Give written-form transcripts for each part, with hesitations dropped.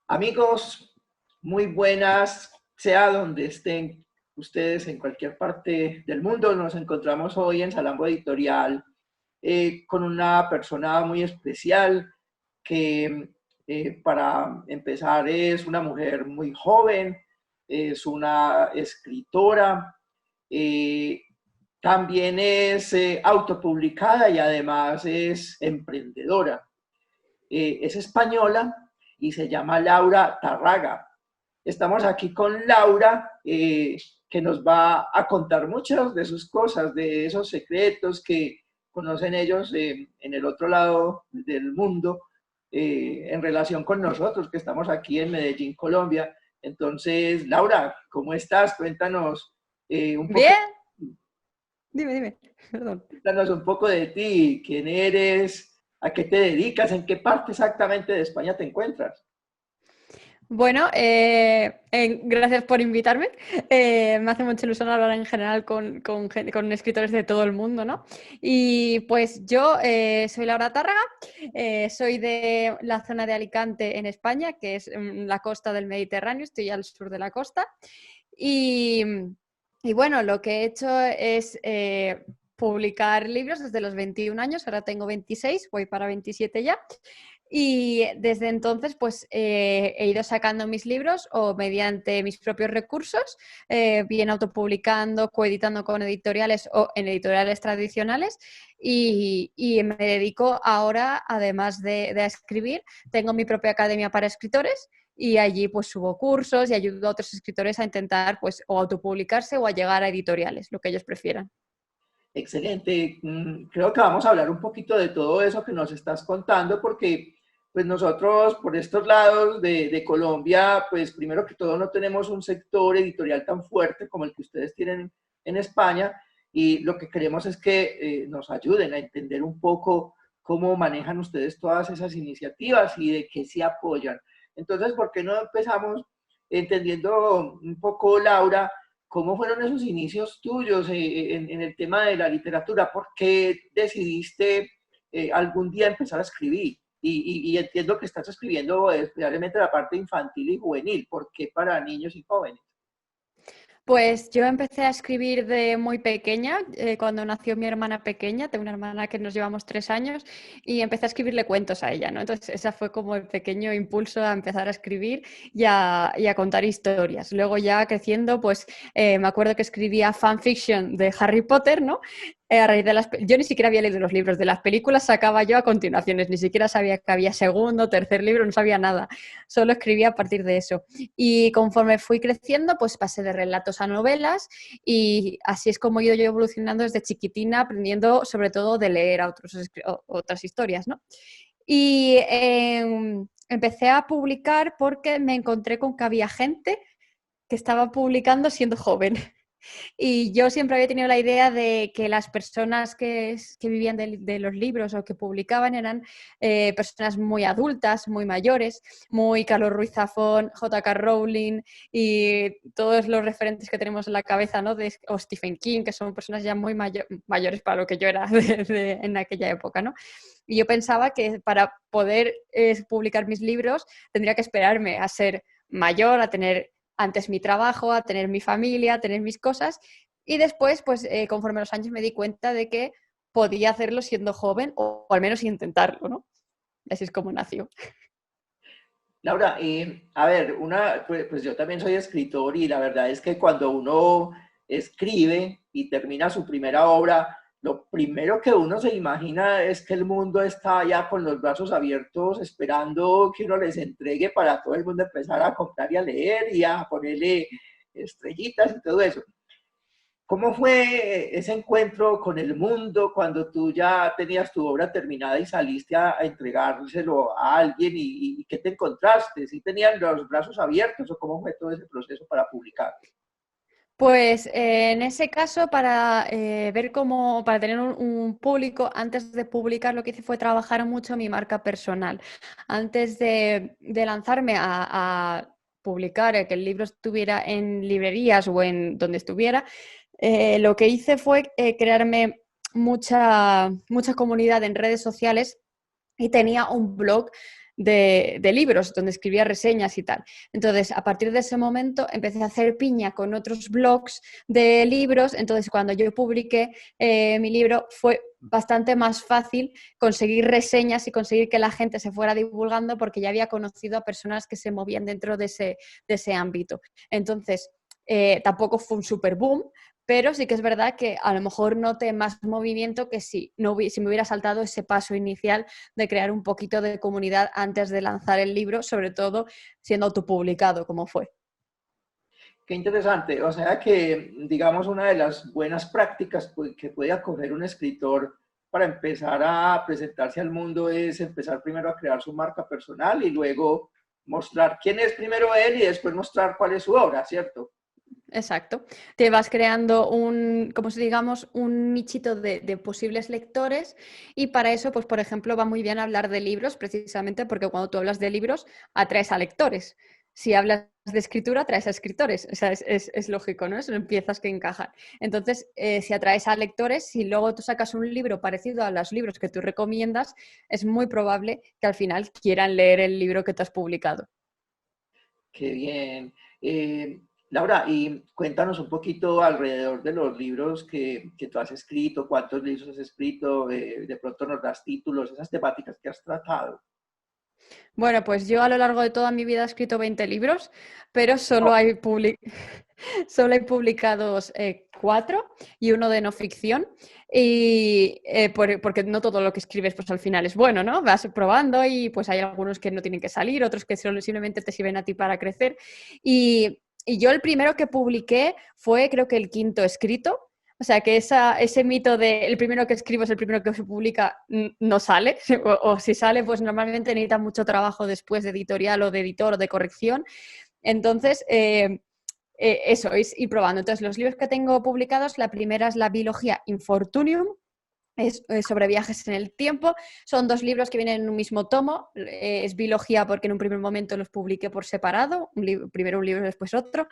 Amigos, muy buenas, sea donde estén ustedes en cualquier parte del mundo. Nos encontramos hoy en Salambo Editorial con una persona muy especial que para empezar es una mujer muy joven, es una escritora, eh, también es autopublicada y además es emprendedora. Es española y se llama Laura Tarraga. Estamos aquí con Laura, que nos va a contar muchas de sus cosas, de esos secretos que conocen ellos en el otro lado del mundo, en relación con nosotros, que estamos aquí en Medellín, Colombia. Entonces, Laura, ¿cómo estás? Cuéntanos un poco. Bien, dime, perdón. Cuéntanos un poco de ti, quién eres, a qué te dedicas, en qué parte exactamente de España te encuentras. Bueno, gracias por invitarme. Me hace mucha ilusión hablar en general con escritores de todo el mundo, ¿no? Y pues yo soy Laura Tárraga, soy de la zona de Alicante en España, que es la costa del Mediterráneo, estoy al sur de la costa. Y, y bueno, lo que he hecho es publicar libros desde los 21 años, ahora tengo 26, voy para 27 ya. Y desde entonces, pues he ido sacando mis libros o mediante mis propios recursos, bien autopublicando, coeditando con editoriales o en editoriales tradicionales. Y me dedico ahora, además de escribir, tengo mi propia academia para escritores y allí pues subo cursos y ayudo a otros escritores a intentar pues o autopublicarse o a llegar a editoriales, lo que ellos prefieran. Excelente. Creo que vamos a hablar un poquito de todo eso que nos estás contando, porque pues nosotros por estos lados de Colombia, pues primero que todo no tenemos un sector editorial tan fuerte como el que ustedes tienen en España, y lo que queremos es que nos ayuden a entender un poco cómo manejan ustedes todas esas iniciativas y de qué se apoyan. Entonces, ¿por qué no empezamos entendiendo un poco, Laura? ¿Cómo fueron esos inicios tuyos en el tema de la literatura? ¿Por qué decidiste algún día empezar a escribir? Y entiendo que estás escribiendo especialmente la parte infantil y juvenil. ¿Por qué para niños y jóvenes? Pues yo empecé a escribir de muy pequeña, cuando nació mi hermana pequeña, tengo una hermana que nos llevamos 3 años, y empecé a escribirle cuentos a ella, ¿no? Entonces esa fue como el pequeño impulso a empezar a escribir y a contar historias. Luego ya creciendo, pues me acuerdo que escribía fanfiction de Harry Potter, ¿no? A raíz de yo ni siquiera había leído los libros, de las películas sacaba yo a continuaciones, ni siquiera sabía que había segundo, tercer libro, no sabía nada, solo escribía a partir de eso. Y conforme fui creciendo, pues pasé de relatos a novelas y así es como he ido yo evolucionando desde chiquitina, aprendiendo sobre todo de leer a otras historias, ¿no? Y empecé a publicar porque me encontré con que había gente que estaba publicando siendo joven. Y yo siempre había tenido la idea de que las personas que vivían de los libros o que publicaban eran personas muy adultas, muy mayores, muy Carlos Ruiz Zafón, J.K. Rowling y todos los referentes que tenemos en la cabeza, ¿no? O Stephen King, que son personas ya muy mayores para lo que yo era en aquella época, ¿no? Y yo pensaba que para poder publicar mis libros tendría que esperarme a ser mayor, a tener antes mi trabajo, a tener mi familia, a tener mis cosas. Y después, pues conforme los años me di cuenta de que podía hacerlo siendo joven o al menos intentarlo, ¿no? Así es como nació. Laura, a ver, pues yo también soy escritor y la verdad es que cuando uno escribe y termina su primera obra, lo primero que uno se imagina es que el mundo está ya con los brazos abiertos esperando que uno les entregue para todo el mundo empezar a comprar y a leer y a ponerle estrellitas y todo eso. ¿Cómo fue ese encuentro con el mundo cuando tú ya tenías tu obra terminada y saliste a entregárselo a alguien y qué te encontraste? ¿Sí tenían los brazos abiertos o cómo fue todo ese proceso para publicar? Pues en ese caso, para ver cómo, para tener un público, antes de publicar, lo que hice fue trabajar mucho mi marca personal. Antes de lanzarme a publicar, que el libro estuviera en librerías o en donde estuviera, lo que hice fue crearme mucha comunidad en redes sociales y tenía un blog de libros, donde escribía reseñas y tal. Entonces, a partir de ese momento empecé a hacer piña con otros blogs de libros. Entonces, cuando yo publiqué mi libro, fue bastante más fácil conseguir reseñas y conseguir que la gente se fuera divulgando, porque ya había conocido a personas que se movían dentro de ese ámbito. Entonces, tampoco fue un super boom, pero sí que es verdad que a lo mejor noté más movimiento que si me hubiera saltado ese paso inicial de crear un poquito de comunidad antes de lanzar el libro, sobre todo siendo autopublicado como fue. Qué interesante. O sea que, digamos, una de las buenas prácticas que puede acoger un escritor para empezar a presentarse al mundo es empezar primero a crear su marca personal y luego mostrar quién es primero él y después mostrar cuál es su obra, ¿cierto? Exacto. Te vas creando como si digamos, un nichito de posibles lectores, y para eso, pues por ejemplo, va muy bien hablar de libros, precisamente porque cuando tú hablas de libros, atraes a lectores. Si hablas de escritura, atraes a escritores. O sea, es lógico, ¿no? Eso empiezas que encajan. Entonces, si atraes a lectores, si luego tú sacas un libro parecido a los libros que tú recomiendas, es muy probable que al final quieran leer el libro que tú has publicado. Qué bien. Laura, y cuéntanos un poquito alrededor de los libros que tú has escrito, cuántos libros has escrito, de pronto nos das títulos, esas temáticas que has tratado. Bueno, pues yo a lo largo de toda mi vida he escrito 20 libros, pero solo hay publicados 4 y uno de no ficción. Y porque no todo lo que escribes pues al final es bueno, ¿no? Vas probando y pues hay algunos que no tienen que salir, otros que solo simplemente te sirven a ti para crecer. Y yo el primero que publiqué fue creo que el quinto escrito. O sea, que ese mito de el primero que escribo es el primero que se publica no sale, o si sale, pues normalmente necesita mucho trabajo después de editorial o de editor o de corrección. Entonces, eso, es ir probando. Entonces, los libros que tengo publicados, la primera es la Biología Infortunium, es sobre viajes en el tiempo. Son 2 libros que vienen en un mismo tomo. Es biología porque en un primer momento los publiqué por separado, primero un libro, después otro,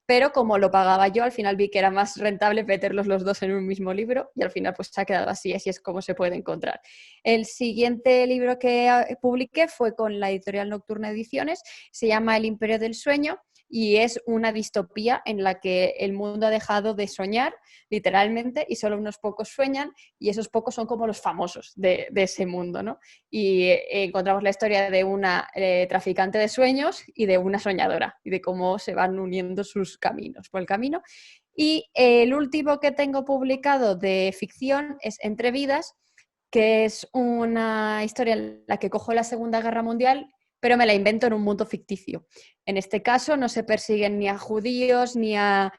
pero como lo pagaba yo, al final vi que era más rentable meterlos los dos en un mismo libro y al final pues se ha quedado así es como se puede encontrar. El siguiente libro que publiqué fue con la editorial Nocturna Ediciones, se llama El Imperio del Sueño, y es una distopía en la que el mundo ha dejado de soñar, literalmente, y solo unos pocos sueñan, y esos pocos son como los famosos de ese mundo, ¿no? Y encontramos la historia de una traficante de sueños y de una soñadora, y de cómo se van uniendo sus caminos por el camino. Y el último que tengo publicado de ficción es Entre Vidas, que es una historia en la que cojo la Segunda Guerra Mundial, pero me la invento en un mundo ficticio. En este caso no se persiguen ni a judíos, ni a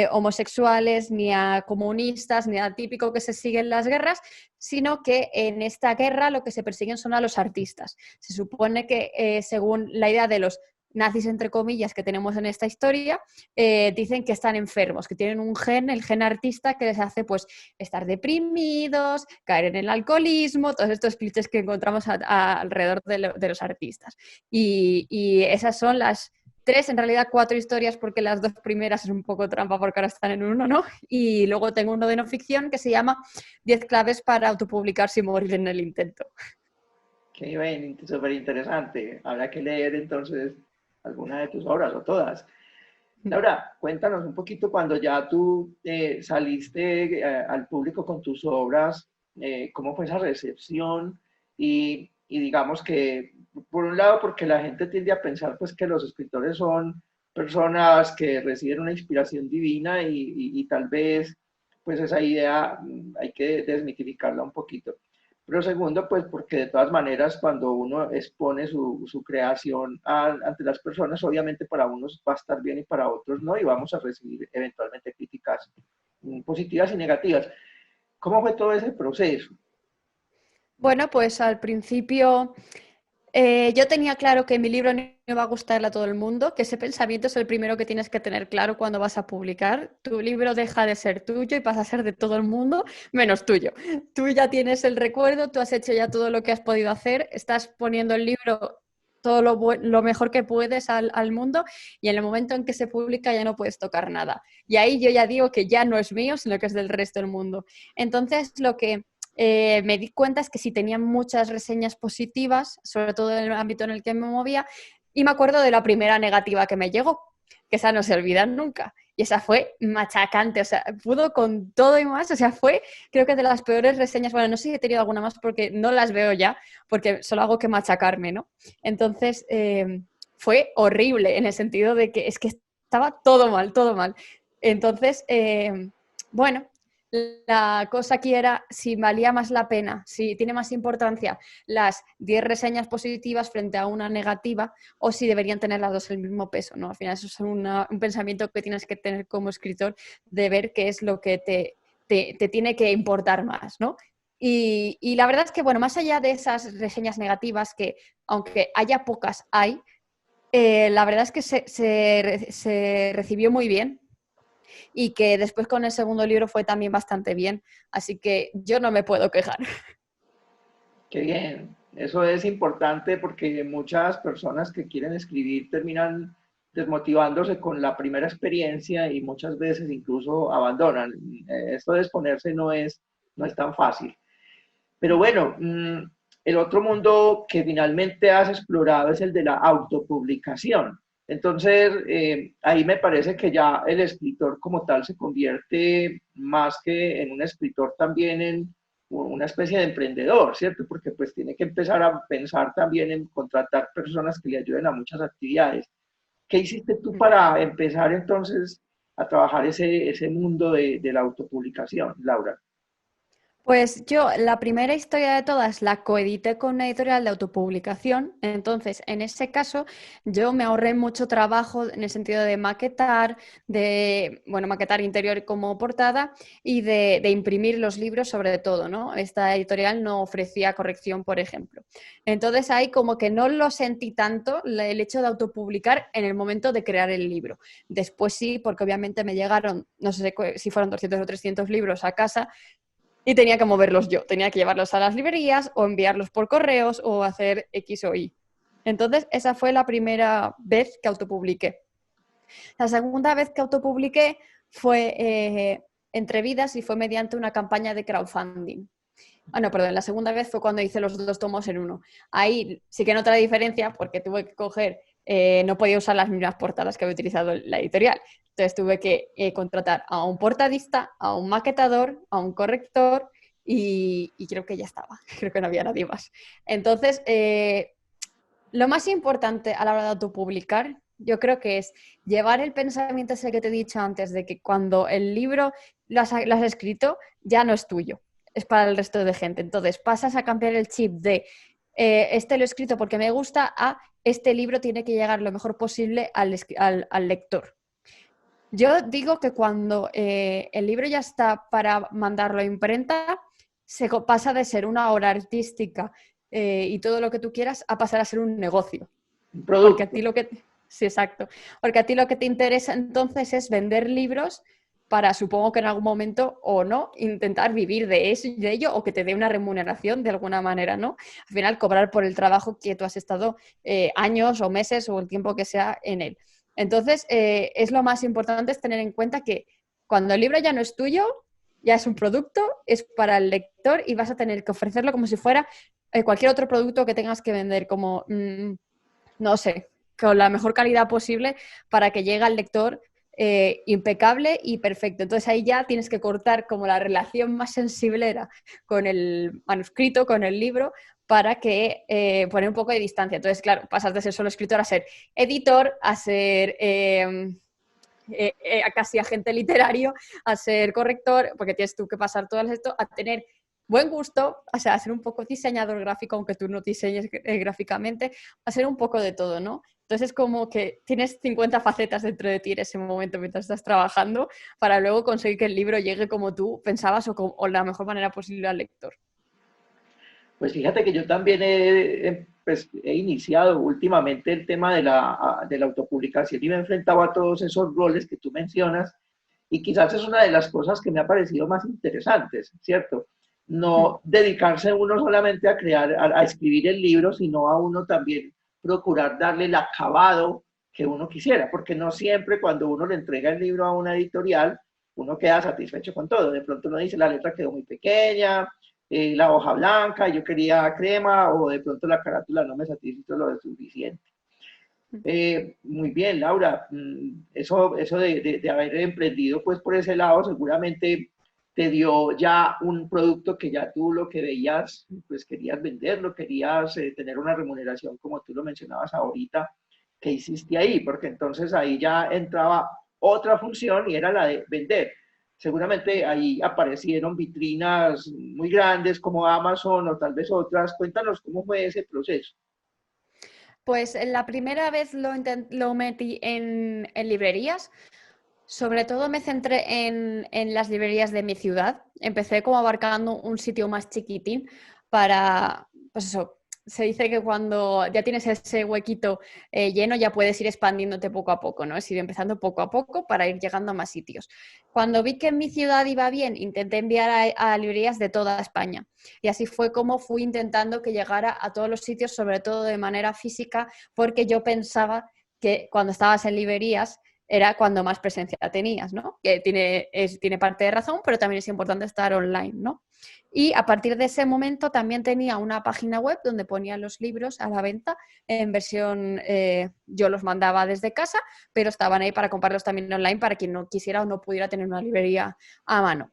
homosexuales, ni a comunistas, ni a típico que se siguen las guerras, sino que en esta guerra lo que se persiguen son a los artistas. Se supone que según la idea de los nazis, entre comillas, que tenemos en esta historia, dicen que están enfermos, que tienen un gen, el gen artista, que les hace pues estar deprimidos, caer en el alcoholismo, todos estos clichés que encontramos alrededor de los artistas. Y esas son las 3, en realidad 4 historias, porque las 2 primeras es un poco trampa porque ahora están en uno, ¿no? Y luego tengo uno de no ficción que se llama 10 claves para autopublicarse y morir en el intento. Qué bien, súper interesante. Habrá que leer entonces alguna de tus obras o todas. Laura, cuéntanos un poquito cuando ya tú saliste al público con tus obras, cómo fue esa recepción y digamos que, por un lado, porque la gente tiende a pensar pues que los escritores son personas que reciben una inspiración divina y tal vez pues esa idea hay que desmitificarla un poquito. Pero segundo, pues porque de todas maneras cuando uno expone su creación ante las personas, obviamente para unos va a estar bien y para otros no, y vamos a recibir eventualmente críticas positivas y negativas. ¿Cómo fue todo ese proceso? Bueno, pues al principio yo tenía claro que mi libro no iba a gustarle a todo el mundo, que ese pensamiento es el primero que tienes que tener claro cuando vas a publicar. Tu libro deja de ser tuyo y pasa a ser de todo el mundo, menos tuyo. Tú ya tienes el recuerdo, tú has hecho ya todo lo que has podido hacer, estás poniendo el libro todo lo mejor que puedes al mundo, y en el momento en que se publica ya no puedes tocar nada. Y ahí yo ya digo que ya no es mío, sino que es del resto del mundo. Entonces, lo que me di cuenta es que sí tenían muchas reseñas positivas, sobre todo en el ámbito en el que me movía, y me acuerdo de la primera negativa que me llegó, que esa no se olvida nunca. Y esa fue machacante, o sea, pudo con todo y más, o sea, fue creo que de las peores reseñas, bueno, no sé si he tenido alguna más porque no las veo ya, porque solo hago que machacarme, ¿no? Entonces, fue horrible en el sentido de que es que estaba todo mal, todo mal. Entonces, bueno, la cosa aquí era si valía más la pena, si tiene más importancia las 10 reseñas positivas frente a una negativa o si deberían tener las dos el mismo peso, ¿no? Al final eso es un pensamiento que tienes que tener como escritor de ver qué es lo que te tiene que importar más, ¿no? Y la verdad es que, bueno, más allá de esas reseñas negativas, que aunque haya pocas, hay, la verdad es que se recibió muy bien y que después con el segundo libro fue también bastante bien, así que yo no me puedo quejar. Qué bien. Eso es importante porque muchas personas que quieren escribir terminan desmotivándose con la primera experiencia y muchas veces incluso abandonan. Esto de exponerse no es tan fácil. Pero bueno, el otro mundo que finalmente has explorado es el de la autopublicación. Entonces, ahí me parece que ya el escritor como tal se convierte más que en un escritor también en una especie de emprendedor, ¿cierto? Porque pues tiene que empezar a pensar también en contratar personas que le ayuden a muchas actividades. ¿Qué hiciste tú para empezar entonces a trabajar ese mundo de la autopublicación, Laura? Pues yo la primera historia de todas la coedité con una editorial de autopublicación, entonces en ese caso yo me ahorré mucho trabajo en el sentido de maquetar, bueno, maquetar interior como portada y de imprimir los libros sobre todo, ¿no? Esta editorial no ofrecía corrección, por ejemplo. Entonces ahí como que no lo sentí tanto el hecho de autopublicar en el momento de crear el libro. Después sí, porque obviamente me llegaron, no sé si fueron 200 o 300 libros a casa y tenía que moverlos yo, tenía que llevarlos a las librerías o enviarlos por correos o hacer X o Y. Entonces, esa fue la primera vez que autopubliqué. La segunda vez que autopubliqué fue entre vidas y fue mediante una campaña de crowdfunding. Ah, no, perdón, la segunda vez fue cuando hice los dos tomos en uno. Ahí sí que noté la diferencia porque tuve que coger, no podía usar las mismas portadas que había utilizado la editorial. Entonces tuve que contratar a un portadista, a un maquetador, a un corrector y creo que ya estaba. Creo que no había nadie más. Entonces, lo más importante a la hora de autopublicar, yo creo que es llevar el pensamiento ese que te he dicho antes, de que cuando el libro lo has escrito, ya no es tuyo, es para el resto de gente. Entonces pasas a cambiar el chip de este lo he escrito porque me gusta a este libro tiene que llegar lo mejor posible al lector. Yo digo que cuando el libro ya está para mandarlo a imprenta, pasa de ser una obra artística y todo lo que tú quieras a pasar a ser un negocio. Un Porque a producto. ti lo que... Sí, exacto. Porque a ti lo que te interesa entonces es vender libros para, supongo que en algún momento o no, intentar vivir de eso, de ello o que te dé una remuneración de alguna manera, ¿no? Al final, cobrar por el trabajo que tú has estado años o meses o el tiempo que sea en él. Entonces, es lo más importante es tener en cuenta que cuando el libro ya no es tuyo, ya es un producto, es para el lector y vas a tener que ofrecerlo como si fuera cualquier otro producto que tengas que vender, como, no sé, con la mejor calidad posible para que llegue al lector impecable y perfecto. Entonces ahí ya tienes que cortar como la relación más sensible era con el manuscrito, con el libro, para que poner un poco de distancia. Entonces, claro, pasas de ser solo escritor a ser editor, a ser casi agente literario, a ser corrector, porque tienes tú que pasar todo esto, a tener buen gusto, o sea, a ser un poco diseñador gráfico, aunque tú no diseñes gráficamente, a ser un poco de todo, ¿no? Entonces es como que tienes 50 facetas dentro de ti en ese momento mientras estás trabajando para luego conseguir que el libro llegue como tú pensabas o la mejor manera posible al lector. Pues fíjate que yo también pues, he iniciado últimamente el tema de la autopublicación y me he enfrentado a todos esos roles que tú mencionas y quizás es una de las cosas que me ha parecido más interesantes, ¿cierto? No dedicarse uno solamente a crear, a escribir el libro, sino a uno también procurar darle el acabado que uno quisiera, porque no siempre cuando uno le entrega el libro a una editorial, uno queda satisfecho con todo. De pronto uno dice, la letra quedó muy pequeña, la hoja blanca, yo quería crema o de pronto la carátula no me satisfizo lo suficiente. Muy bien, Laura, eso de haber emprendido pues por ese lado seguramente te dio ya un producto que ya tú lo que veías, pues querías venderlo, querías tener una remuneración como tú lo mencionabas ahorita, que hiciste ahí, porque entonces ahí ya entraba otra función y era la de vender. Seguramente ahí aparecieron vitrinas muy grandes como Amazon o tal vez otras. Cuéntanos cómo fue ese proceso. Pues la primera vez lo metí en librerías. Sobre todo me centré en las librerías de mi ciudad. Empecé como abarcando un sitio más chiquitín para, pues eso, se dice que cuando ya tienes ese huequito lleno ya puedes ir expandiéndote poco a poco, ¿no? Es ir empezando poco a poco para ir llegando a más sitios. Cuando vi que en mi ciudad iba bien, intenté enviar a librerías de toda España. Y así fue como fui intentando que llegara a todos los sitios, sobre todo de manera física, porque yo pensaba que cuando estabas en librerías era cuando más presencia tenías, ¿no? Que tiene parte de razón, pero también es importante estar online, ¿no? Y a partir de ese momento también tenía una página web donde ponía los libros a la venta en versión, yo los mandaba desde casa, pero estaban ahí para comprarlos también online para quien no quisiera o no pudiera tener una librería a mano.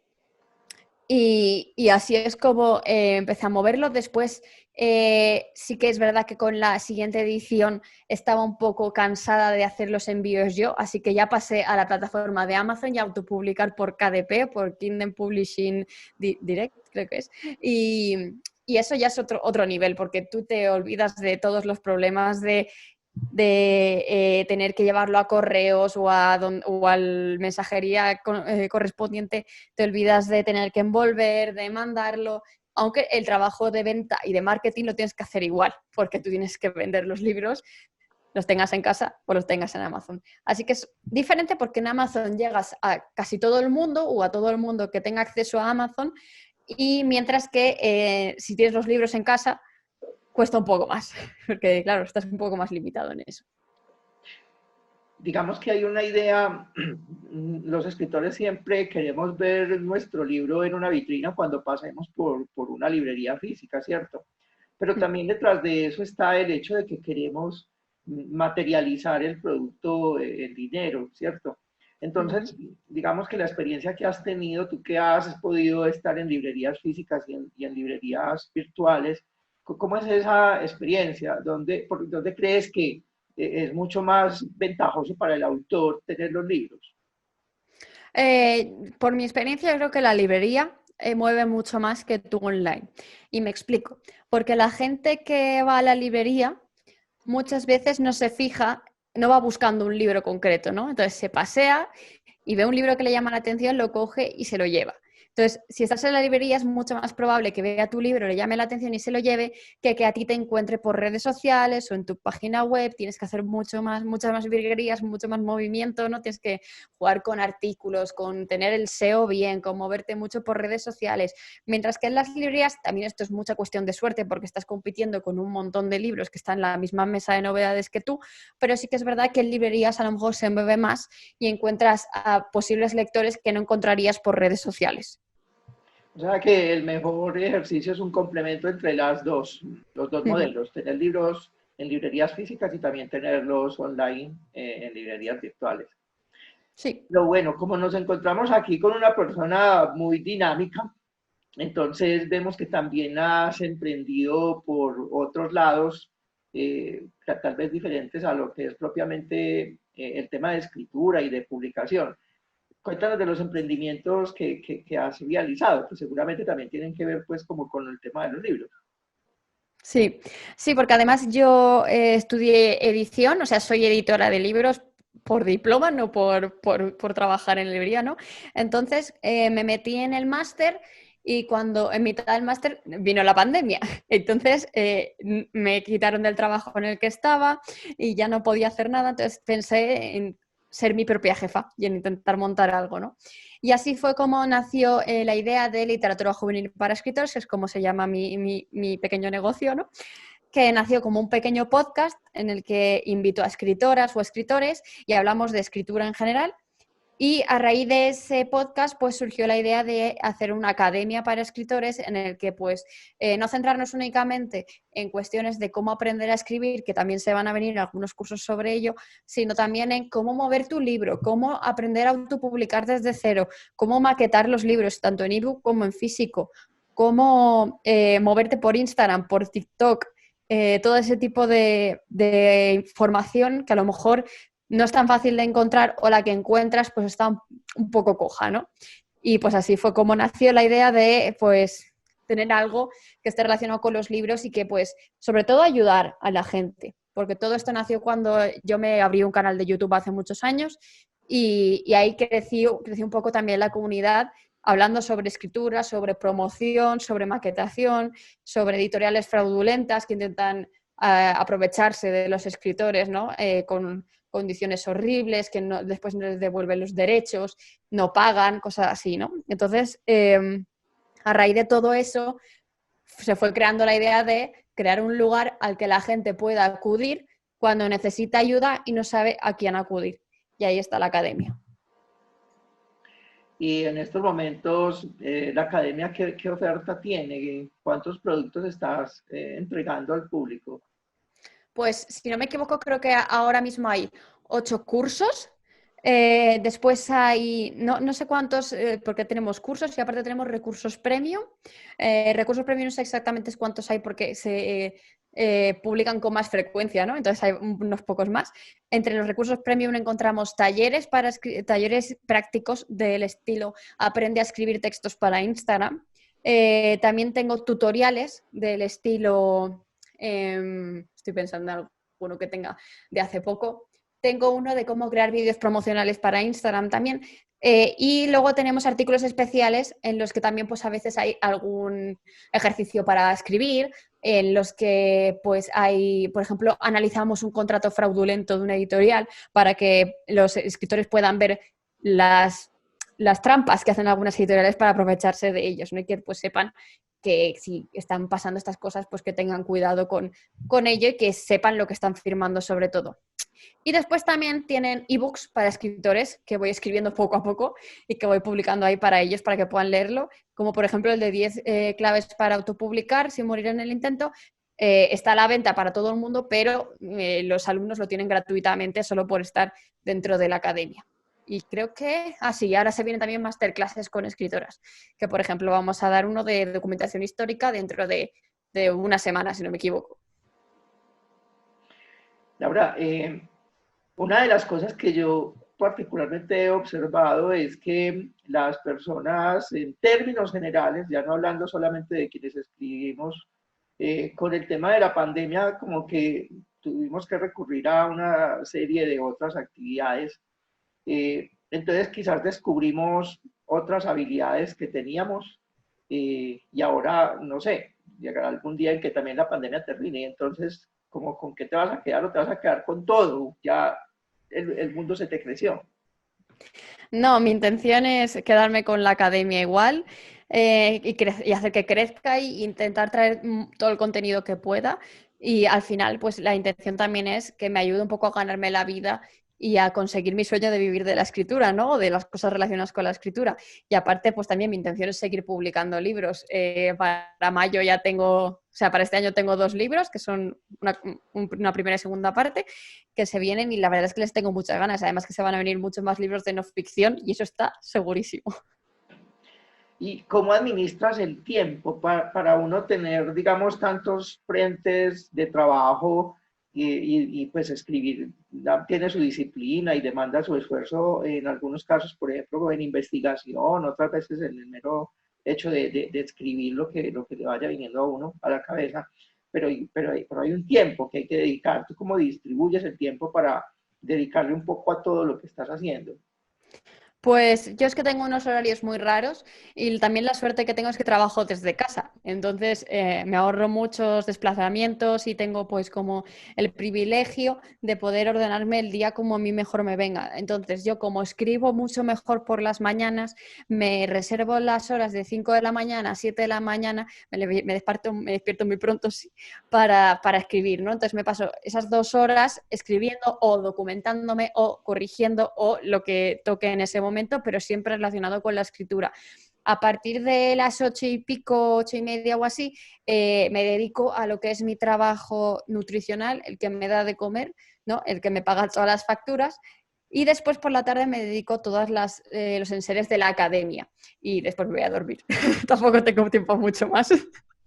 Y así es como empecé a moverlo. Después sí que es verdad que con la siguiente edición estaba un poco cansada de hacer los envíos yo, así que ya pasé a la plataforma de Amazon y a autopublicar por KDP, por Kindle Publishing Direct, creo que es. Y eso ya es otro nivel, porque tú te olvidas de todos los problemas de tener que llevarlo a correos o al mensajería correspondiente, te olvidas de tener que envolver, de mandarlo, aunque el trabajo de venta y de marketing lo tienes que hacer igual, porque tú tienes que vender los libros, los tengas en casa o los tengas en Amazon. Así que es diferente porque en Amazon llegas a casi todo el mundo o a todo el mundo que tenga acceso a Amazon, y mientras que si tienes los libros en casa, cuesta un poco más, porque claro, estás un poco más limitado en eso. Digamos que hay una idea, los escritores siempre queremos ver nuestro libro en una vitrina cuando pasemos por una librería física, ¿cierto? Pero también detrás de eso está el hecho de que queremos materializar el producto en dinero, ¿cierto? Entonces, digamos que la experiencia que has tenido, tú que has podido estar en librerías físicas y en librerías virtuales, ¿cómo es esa experiencia? ¿Dónde crees que es mucho más ventajoso para el autor tener los libros? Por mi experiencia, yo creo que la librería mueve mucho más que tú online. Y me explico. Porque la gente que va a la librería muchas veces no se fija, no va buscando un libro concreto, ¿no? Entonces se pasea y ve un libro que le llama la atención, lo coge y se lo lleva. Entonces, si estás en la librería es mucho más probable que vea tu libro, le llame la atención y se lo lleve, que a ti te encuentre por redes sociales o en tu página web. Tienes que hacer muchas más virguerías, mucho más movimiento, ¿no? Tienes que jugar con artículos, con tener el SEO bien, con moverte mucho por redes sociales. Mientras que en las librerías también esto es mucha cuestión de suerte porque estás compitiendo con un montón de libros que están en la misma mesa de novedades que tú, pero sí que es verdad que en librerías a lo mejor se mueve más y encuentras a posibles lectores que no encontrarías por redes sociales. O sea que el mejor ejercicio es un complemento entre los dos modelos, tener libros en librerías físicas y también tenerlos online en librerías virtuales. Sí. Lo bueno, como nos encontramos aquí con una persona muy dinámica, entonces vemos que también has emprendido por otros lados, tal vez diferentes a lo que es propiamente el tema de escritura y de publicación. Cuéntanos de los emprendimientos que has realizado, que seguramente también tienen que ver pues como con el tema de los libros. Sí, sí, porque además yo estudié edición, o sea, soy editora de libros por diploma, no por trabajar en librería, ¿no? Entonces me metí en el máster y cuando en mitad del máster vino la pandemia. Entonces me quitaron del trabajo en el que estaba y ya no podía hacer nada, entonces pensé en ser mi propia jefa y en intentar montar algo, ¿no? Y así fue como nació la idea de literatura juvenil para escritores, que es como se llama mi pequeño negocio, ¿no? Que nació como un pequeño podcast en el que invito a escritoras o escritores y hablamos de escritura en general. Y a raíz de ese podcast, pues surgió la idea de hacer una academia para escritores en el que, pues, no centrarnos únicamente en cuestiones de cómo aprender a escribir, que también se van a venir algunos cursos sobre ello, sino también en cómo mover tu libro, cómo aprender a autopublicar desde cero, cómo maquetar los libros, tanto en ebook como en físico, cómo moverte por Instagram, por TikTok, todo ese tipo de información que a lo mejor no es tan fácil de encontrar o la que encuentras pues está un poco coja, ¿no? Y pues así fue como nació la idea de pues tener algo que esté relacionado con los libros y que pues sobre todo ayudar a la gente, porque todo esto nació cuando yo me abrí un canal de YouTube hace muchos años y ahí creció un poco también la comunidad hablando sobre escritura, sobre promoción, sobre maquetación, sobre editoriales fraudulentas que intentan aprovecharse de los escritores, ¿no? Con condiciones horribles, que no, después no les devuelven los derechos, no pagan, cosas así, ¿no? Entonces, a raíz de todo eso, se fue creando la idea de crear un lugar al que la gente pueda acudir cuando necesita ayuda y no sabe a quién acudir. Y ahí está la academia. Y en estos momentos, la academia, ¿qué oferta tiene? ¿Cuántos productos estás entregando al público? Pues, si no me equivoco, creo que ahora mismo hay 8 cursos. Después hay, no sé cuántos, porque tenemos cursos y aparte tenemos recursos premium. Recursos premium no sé exactamente cuántos hay porque se publican con más frecuencia, ¿no? Entonces hay unos pocos más. Entre los recursos premium encontramos talleres, talleres prácticos del estilo Aprende a escribir textos para Instagram. También tengo tutoriales del estilo... estoy pensando en alguno que tenga de hace poco. Tengo uno de cómo crear vídeos promocionales para Instagram también. Y luego tenemos artículos especiales en los que también pues a veces hay algún ejercicio para escribir, en los que pues hay, por ejemplo, analizamos un contrato fraudulento de una editorial para que los escritores puedan ver las trampas que hacen algunas editoriales para aprovecharse de ellos, ¿no? Y que pues sepan que si están pasando estas cosas, pues que tengan cuidado con ello y que sepan lo que están firmando sobre todo. Y después también tienen ebooks para escritores que voy escribiendo poco a poco y que voy publicando ahí para ellos para que puedan leerlo, como por ejemplo el de 10 claves para autopublicar sin morir en el intento. Está a la venta para todo el mundo, pero los alumnos lo tienen gratuitamente solo por estar dentro de la academia. Y creo que, sí, ahora se vienen también masterclasses con escritoras, que por ejemplo vamos a dar uno de documentación histórica dentro de una semana, si no me equivoco. Laura, una de las cosas que yo particularmente he observado es que las personas, en términos generales, ya no hablando solamente de quienes escribimos, con el tema de la pandemia, como que tuvimos que recurrir a una serie de otras actividades. Entonces, quizás descubrimos otras habilidades que teníamos y ahora, no sé, llegará algún día en que también la pandemia termine. Y entonces, como, ¿con qué te vas a quedar o te vas a quedar con todo? Ya el mundo se te creció. No, mi intención es quedarme con la academia igual y hacer que crezca e intentar traer todo el contenido que pueda. Y al final, pues la intención también es que me ayude un poco a ganarme la vida y a conseguir mi sueño de vivir de la escritura, ¿no? O de las cosas relacionadas con la escritura. Y aparte, pues también mi intención es seguir publicando libros. Para mayo ya tengo, o sea, para este año tengo 2 libros, que son una primera y segunda parte, que se vienen y la verdad es que les tengo muchas ganas. Además que se van a venir muchos más libros de no ficción y eso está segurísimo. ¿Y cómo administras el tiempo para uno tener, digamos, tantos frentes de trabajo pues escribir? Tiene su disciplina y demanda su esfuerzo en algunos casos, por ejemplo, en investigación, otras veces en el mero hecho de escribir lo que le vaya viniendo a uno a la cabeza. Pero hay un tiempo que hay que dedicar. ¿Tú cómo distribuyes el tiempo para dedicarle un poco a todo lo que estás haciendo? Pues yo es que tengo unos horarios muy raros y también la suerte que tengo es que trabajo desde casa. Entonces me ahorro muchos desplazamientos y tengo pues como el privilegio de poder ordenarme el día como a mí mejor me venga. Entonces yo como escribo mucho mejor por las mañanas, me reservo las horas de 5 de la mañana a 7 de la mañana, me despierto muy pronto sí, para escribir, ¿no? Entonces me paso esas 2 horas escribiendo o documentándome o corrigiendo o lo que toque en ese momento momento, pero siempre relacionado con la escritura. A partir de las 8:00 y pico, 8:30 o así, me dedico a lo que es mi trabajo nutricional, el que me da de comer, ¿no? El que me paga todas las facturas. Y después por la tarde me dedico a todos los enseres de la academia. Y después me voy a dormir. Tampoco tengo tiempo mucho más.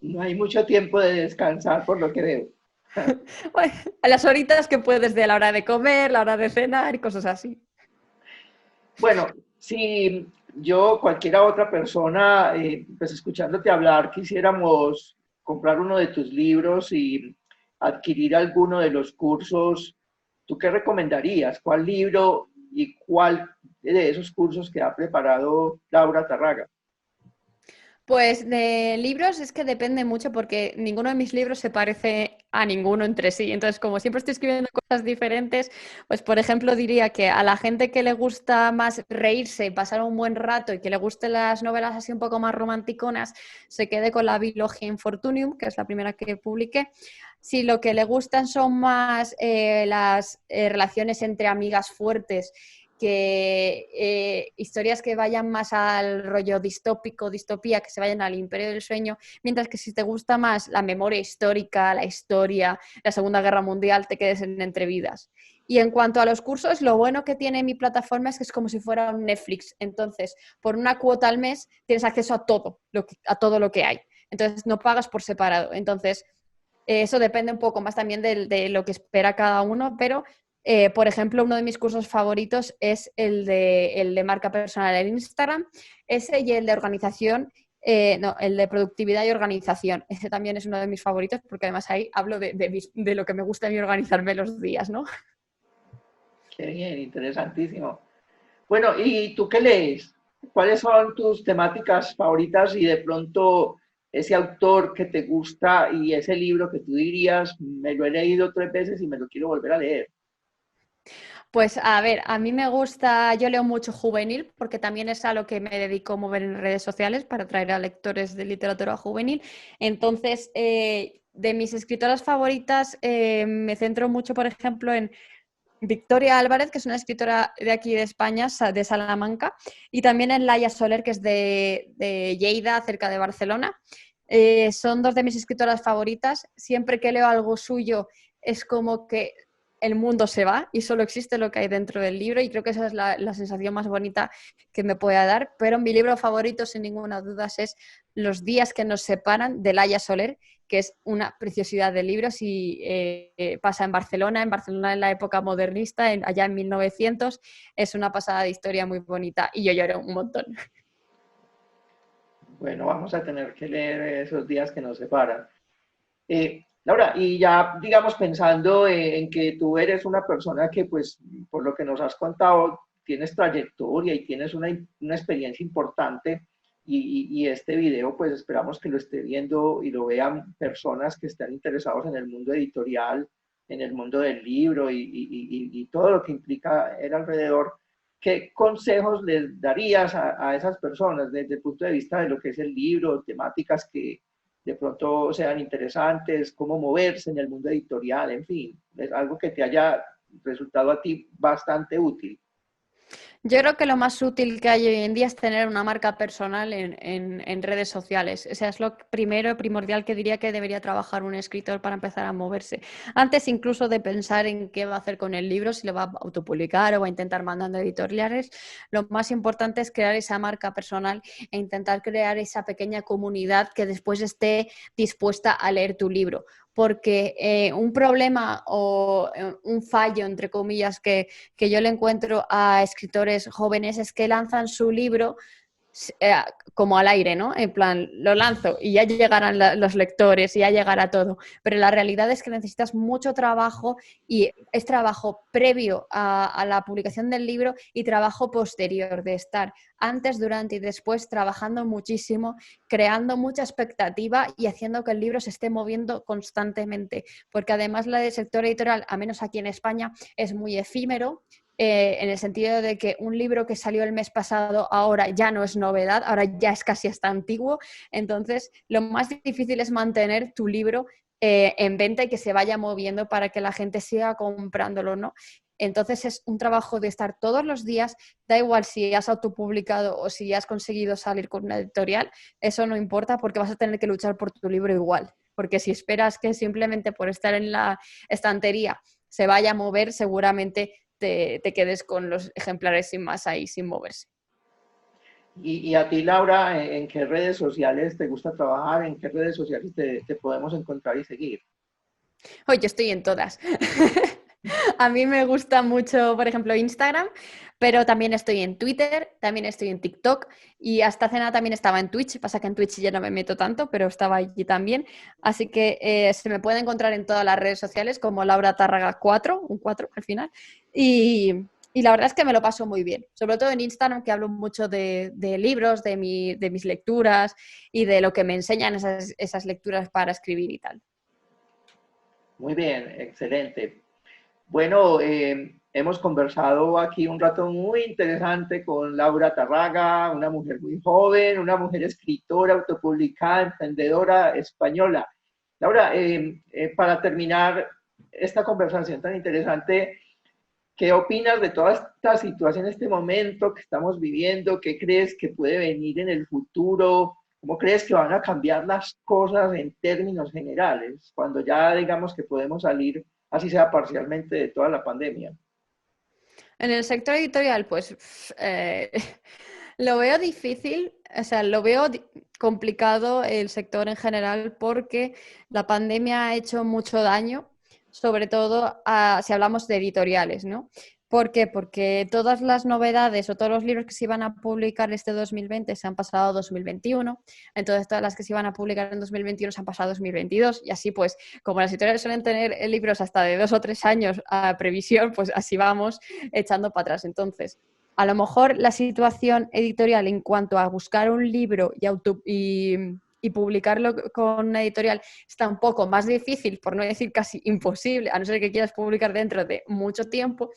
No hay mucho tiempo de descansar, por lo que veo. Bueno, a las horitas que puedes de la hora de comer, la hora de cenar y cosas así. Bueno, si yo, cualquiera otra persona, pues escuchándote hablar, quisiéramos comprar uno de tus libros y adquirir alguno de los cursos, ¿tú qué recomendarías? ¿Cuál libro y cuál de esos cursos que ha preparado Laura Tarraga? Pues de libros es que depende mucho porque ninguno de mis libros se parece a ninguno entre sí. Entonces, como siempre estoy escribiendo cosas diferentes, pues por ejemplo diría que a la gente que le gusta más reírse, pasar un buen rato y que le gusten las novelas así un poco más romanticonas, se quede con la Bilogia Infortunium, que es la primera que publiqué. Si lo que le gustan son más las relaciones entre amigas fuertes, que historias que vayan más al rollo distópico, distopía, que se vayan al imperio del sueño, mientras que si te gusta más la memoria histórica, la historia, la Segunda Guerra Mundial, te quedes en Entrevidas. Y en cuanto a los cursos, lo bueno que tiene mi plataforma es que es como si fuera un Netflix. Entonces, por una cuota al mes tienes acceso a todo lo que hay. Entonces, no pagas por separado. Entonces, eso depende un poco más también de lo que espera cada uno, pero por ejemplo, uno de mis cursos favoritos es el de marca personal en Instagram, ese y el de organización, no, el de productividad y organización. Ese también es uno de mis favoritos porque además ahí hablo de lo que me gusta a mí organizarme los días, ¿no? Qué bien, interesantísimo. Bueno, ¿y tú qué lees? ¿Cuáles son tus temáticas favoritas y de pronto ese autor que te gusta y ese libro que tú dirías, me lo he leído 3 veces y me lo quiero volver a leer? Pues a ver, a mí me gusta, yo leo mucho juvenil porque también es a lo que me dedico a mover en redes sociales para atraer a lectores de literatura juvenil. Entonces, de mis escritoras favoritas, me centro mucho, por ejemplo, en Victoria Álvarez, que es una escritora de aquí de España, de Salamanca, y también en Laia Soler, que es de Lleida, cerca de Barcelona. Son dos de mis escritoras favoritas. Siempre que leo algo suyo es como que el mundo se va y solo existe lo que hay dentro del libro y creo que esa es la sensación más bonita que me pueda dar. Pero mi libro favorito, sin ninguna duda, es Los días que nos separan, de Laia Soler, que es una preciosidad de libros y pasa en Barcelona en la época modernista, allá en 1900. Es una pasada de historia muy bonita y yo lloré un montón. Bueno, vamos a tener que leer esos días que nos separan. Laura, y ya digamos pensando en que tú eres una persona que pues por lo que nos has contado tienes trayectoria y tienes una experiencia importante y este video pues esperamos que lo esté viendo y lo vean personas que estén interesados en el mundo editorial, en el mundo del libro y todo lo que implica el alrededor. ¿Qué consejos les darías a esas personas desde el punto de vista de lo que es el libro, temáticas que de pronto sean interesantes, cómo moverse en el mundo editorial, en fin, es algo que te haya resultado a ti bastante útil? Yo creo que lo más útil que hay hoy en día es tener una marca personal en redes sociales. O sea, es lo primero, primordial que diría que debería trabajar un escritor para empezar a moverse. Antes incluso de pensar en qué va a hacer con el libro, si lo va a autopublicar o va a intentar mandando editoriales, lo más importante es crear esa marca personal e intentar crear esa pequeña comunidad que después esté dispuesta a leer tu libro. Porque un problema o un fallo, entre comillas, que yo le encuentro a escritores jóvenes es que lanzan su libro eh, como al aire, ¿no? En plan, lo lanzo y ya llegarán los lectores y ya llegará todo. Pero la realidad es que necesitas mucho trabajo y es trabajo previo a la publicación del libro y trabajo posterior de estar antes, durante y después trabajando muchísimo, creando mucha expectativa y haciendo que el libro se esté moviendo constantemente. Porque además la del sector editorial, a menos aquí en España, es muy efímero. En el sentido de que un libro que salió el mes pasado ahora ya no es novedad, ahora ya es casi hasta antiguo. Entonces, lo más difícil es mantener tu libro en venta y que se vaya moviendo para que la gente siga comprándolo, ¿no? Entonces es un trabajo de estar todos los días, da igual si has autopublicado o si has conseguido salir con una editorial, eso no importa porque vas a tener que luchar por tu libro igual, porque si esperas que simplemente por estar en la estantería se vaya a mover, seguramente te quedes con los ejemplares sin más ahí, sin moverse. Y a ti, Laura, ¿en qué redes sociales te gusta trabajar? ¿En qué redes sociales te podemos encontrar y seguir? Oye, yo estoy en todas. A mí me gusta mucho, por ejemplo, Instagram, pero también estoy en Twitter, también estoy en TikTok y hasta hace nada también estaba en Twitch. Pasa que en Twitch ya no me meto tanto, pero estaba allí también. Así que se me puede encontrar en todas las redes sociales como Laura Tárraga 4, un 4 al final. Y la verdad es que me lo paso muy bien, sobre todo en Instagram, que hablo mucho de libros, de mis lecturas y de lo que me enseñan esas lecturas para escribir y tal. Muy bien, excelente. Bueno, hemos conversado aquí un rato muy interesante con Laura Tarraga, una mujer muy joven, una mujer escritora, autopublicada, emprendedora española. Laura, para terminar esta conversación tan interesante, ¿qué opinas de toda esta situación en este momento que estamos viviendo? ¿Qué crees que puede venir en el futuro? ¿Cómo crees que van a cambiar las cosas en términos generales cuando ya digamos que podemos salir, así sea parcialmente, de toda la pandemia? En el sector editorial, pues lo veo difícil, o sea, lo veo complicado el sector en general porque la pandemia ha hecho mucho daño, sobre todo si hablamos de editoriales, ¿no? ¿Por qué? Porque todas las novedades o todos los libros que se iban a publicar este 2020 se han pasado a 2021, entonces todas las que se iban a publicar en 2021 se han pasado a 2022 y así pues como las editoriales suelen tener libros hasta de 2 o 3 años a previsión, pues así vamos echando para atrás. Entonces, a lo mejor la situación editorial en cuanto a buscar un libro y publicarlo con una editorial está un poco más difícil, por no decir casi imposible, a no ser que quieras publicar dentro de mucho tiempo,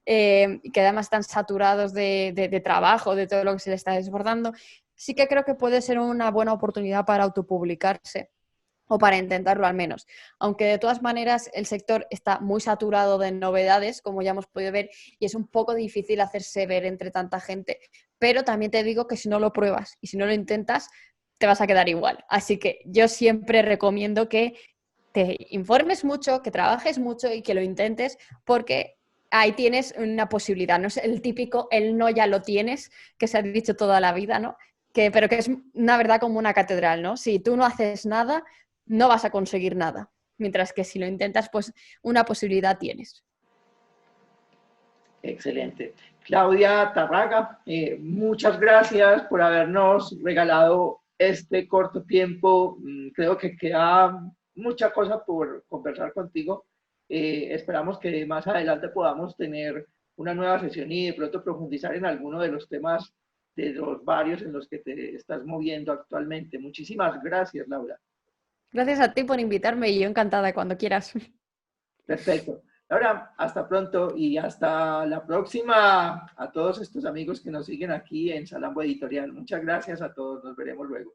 que además están saturados de trabajo, de todo lo que se le está desbordando. Sí que creo que puede ser una buena oportunidad para autopublicarse o para intentarlo al menos. Aunque de todas maneras el sector está muy saturado de novedades, como ya hemos podido ver, y es un poco difícil hacerse ver entre tanta gente. Pero también te digo que si no lo pruebas y si no lo intentas, te vas a quedar igual. Así que yo siempre recomiendo que te informes mucho, que trabajes mucho y que lo intentes porque ahí tienes una posibilidad. No es el típico, el no ya lo tienes, que se ha dicho toda la vida, ¿no? Pero que es una verdad como una catedral, ¿no? Si tú no haces nada, no vas a conseguir nada. Mientras que si lo intentas, pues una posibilidad tienes. Excelente. Claudia Tarraga, muchas gracias por habernos regalado este corto tiempo. Creo que queda mucha cosa por conversar contigo. Esperamos que más adelante podamos tener una nueva sesión y de pronto profundizar en alguno de los temas de los varios en los que te estás moviendo actualmente. Muchísimas gracias, Laura. Gracias a ti por invitarme y yo encantada cuando quieras. Perfecto. Ahora, hasta pronto y hasta la próxima a todos estos amigos que nos siguen aquí en Salambo Editorial. Muchas gracias a todos. Nos veremos luego.